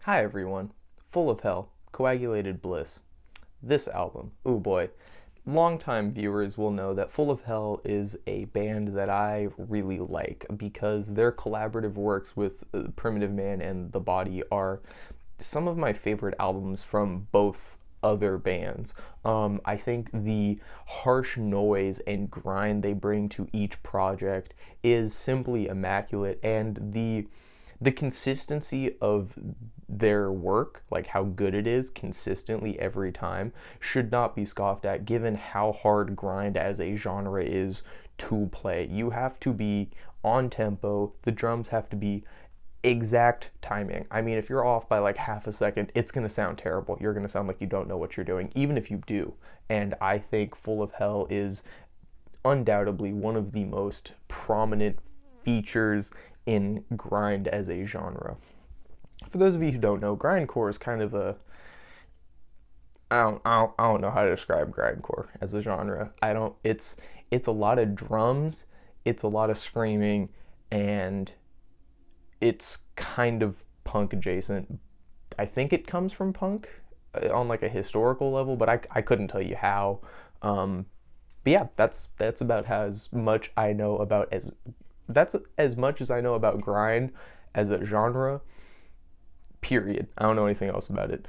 Hi everyone. Full of Hell, Coagulated Bliss. This album, oh boy. Longtime viewers will know that Full of Hell is a band that I really like because their collaborative works with Primitive Man and The Body are some of my favorite albums from both other bands. I think the harsh noise and grind they bring to each project is simply immaculate, and the consistency of their work, like how good it is consistently every time, should not be scoffed at given how hard grind as a genre is to play. You have to be on tempo, the drums have to be exact timing. I mean, if you're off by like half a second, it's going to sound terrible. You're going to sound like you don't know what you're doing, even if you do. And I think Full of Hell is undoubtedly one of the most prominent features in grind as a genre. For those of you who don't know, grindcore is kind of a I don't know how to describe grindcore as a genre. I don't. It's a lot of drums, it's a lot of screaming, and it's kind of punk adjacent. I think it comes from punk on like a historical level, but I couldn't tell you how. But yeah, that's about as much I know about as that's as much as I know about grind as a genre. Period. I don't know anything else about it.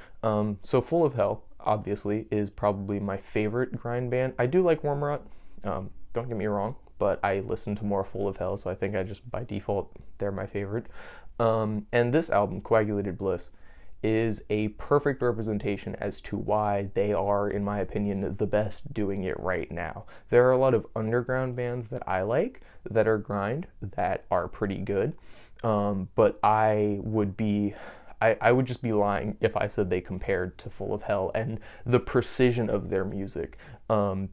So Full of Hell, obviously, is probably my favorite grind band. I do like Warm Rot. Don't get me wrong, but I listen to more Full of Hell, so I think I just by default they're my favorite. And this album, Coagulated Bliss, is a perfect representation as to why they are, in my opinion, the best doing it right now. There are a lot of underground bands that I like that are grind that are pretty good, but I would just be lying if I said they compared to Full of Hell and the precision of their music,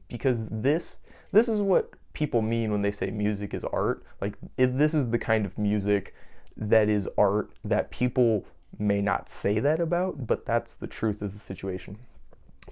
because this is what people mean when they say music is art. Like this is the kind of music that is art that people may not say that about, but that's the truth of the situation.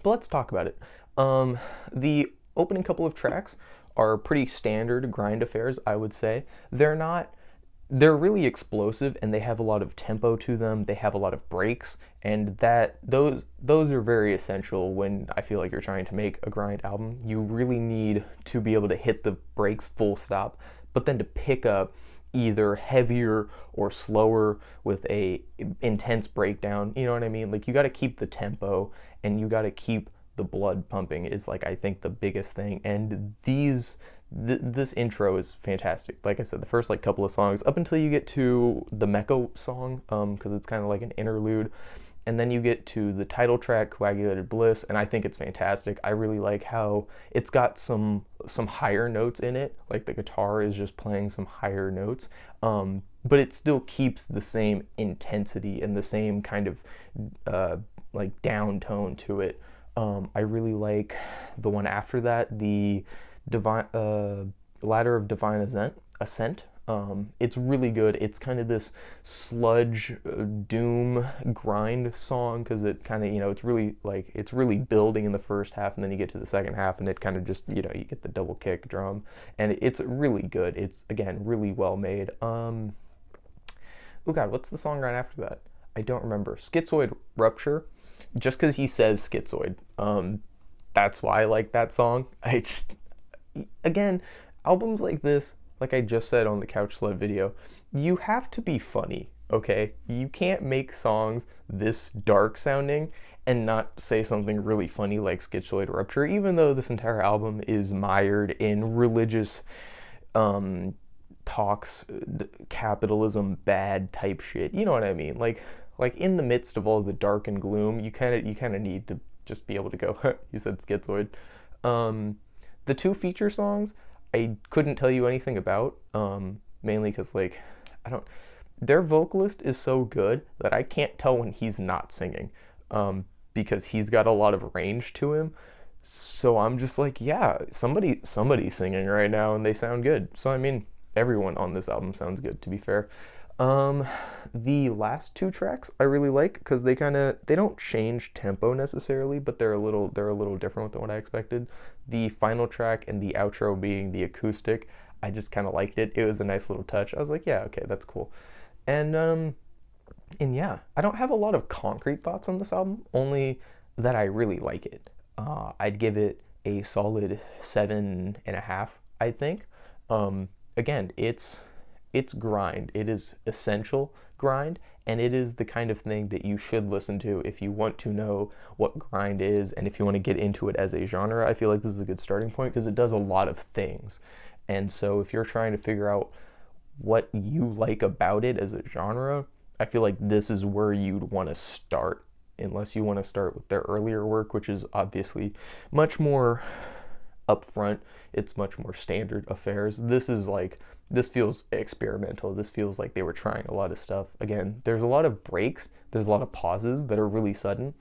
But let's talk about it. The opening couple of tracks are pretty standard grind affairs, I would say. They're really explosive and they have a lot of tempo to them. They have a lot of breaks, and those are very essential when I feel like you're trying to make a grind album. You really need to be able to hit the breaks full stop, but then to pick up either heavier or slower with a intense breakdown. You know what I mean? Like you got to keep the tempo and you got to keep the blood pumping is like I think the biggest thing. And this intro is fantastic. Like I said, the first like couple of songs up until you get to the Mecca song, because it's kind of like an interlude, and then you get to the title track, Coagulated Bliss, and I think it's fantastic. I really like how it's got some higher notes in it, like the guitar is just playing some higher notes, but it still keeps the same intensity and the same kind of like down tone to it. I really like the one after that, the divine ladder of divine ascent. It's really good. It's kind of this sludge doom grind song because it kind of, it's really building in the first half, and then you get to the second half and it kind of just, you get the double kick drum, and it's really good. It's again really well made. Oh god, what's the song right after that? I don't remember. Schizoid Rupture. Just because he says schizoid, that's why I like that song. Again, albums like this, like I just said on the Couch Sled video, you have to be funny, okay? You can't make songs this dark sounding and not say something really funny like Schizoid Rupture, even though this entire album is mired in religious talks, capitalism bad type shit. You know what I mean? Like in the midst of all the dark and gloom, you kind of need to just be able to go, you said schizoid. The two feature songs, I couldn't tell you anything about, mainly because like I don't. Their vocalist is so good that I can't tell when he's not singing, because he's got a lot of range to him. So I'm just like, yeah, somebody's singing right now, and they sound good. So I mean, everyone on this album sounds good. To be fair, um, the last two tracks I really like because they don't change tempo necessarily, but they're a little different than what I expected. The final track and the outro being the acoustic, I just kind of liked it. It was a nice little touch. I was like, yeah, okay, that's cool. And And yeah, I don't have a lot of concrete thoughts on this album, only that I really like it. I'd give it a solid 7.5, I think. Again, it's grind. It is essential grind, and it is the kind of thing that you should listen to if you want to know what grind is, and if you want to get into it as a genre. I feel like this is a good starting point because it does a lot of things. And so if you're trying to figure out what you like about it as a genre, I feel like this is where you'd want to start, unless you want to start with their earlier work, which is obviously much more upfront. It's much more standard affairs. This feels experimental. This feels like they were trying a lot of stuff. Again, there's a lot of breaks, there's a lot of pauses that are really sudden,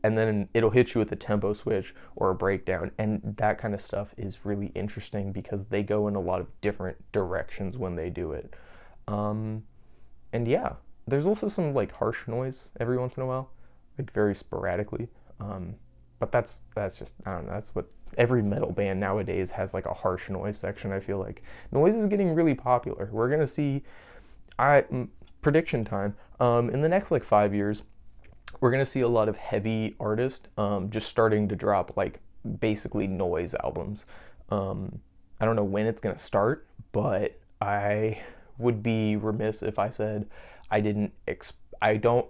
and then it'll hit you with a tempo switch or a breakdown, and that kind of stuff is really interesting because they go in a lot of different directions when they do it. Um, and yeah, there's also some like harsh noise every once in a while, like very sporadically. Um, but that's just, I don't know. That's what every metal band nowadays has, like a harsh noise section. I feel like noise is getting really popular. We're gonna see, I prediction time. In the next like 5 years, we're gonna see a lot of heavy artists just starting to drop like basically noise albums. Um, I don't know when it's gonna start, but I would be remiss if I said I didn't. I don't.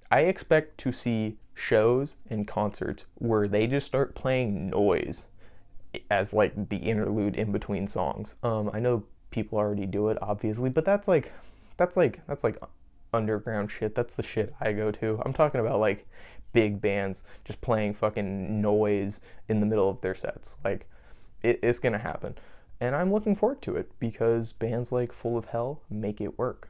I expect to see shows and concerts where they just start playing noise as like the interlude in between songs. I know people already do it, obviously, but that's like underground shit. That's the shit I go to. I'm talking about like big bands just playing fucking noise in the middle of their sets. Like it's gonna happen, and I'm looking forward to it because bands like Full of Hell make it work.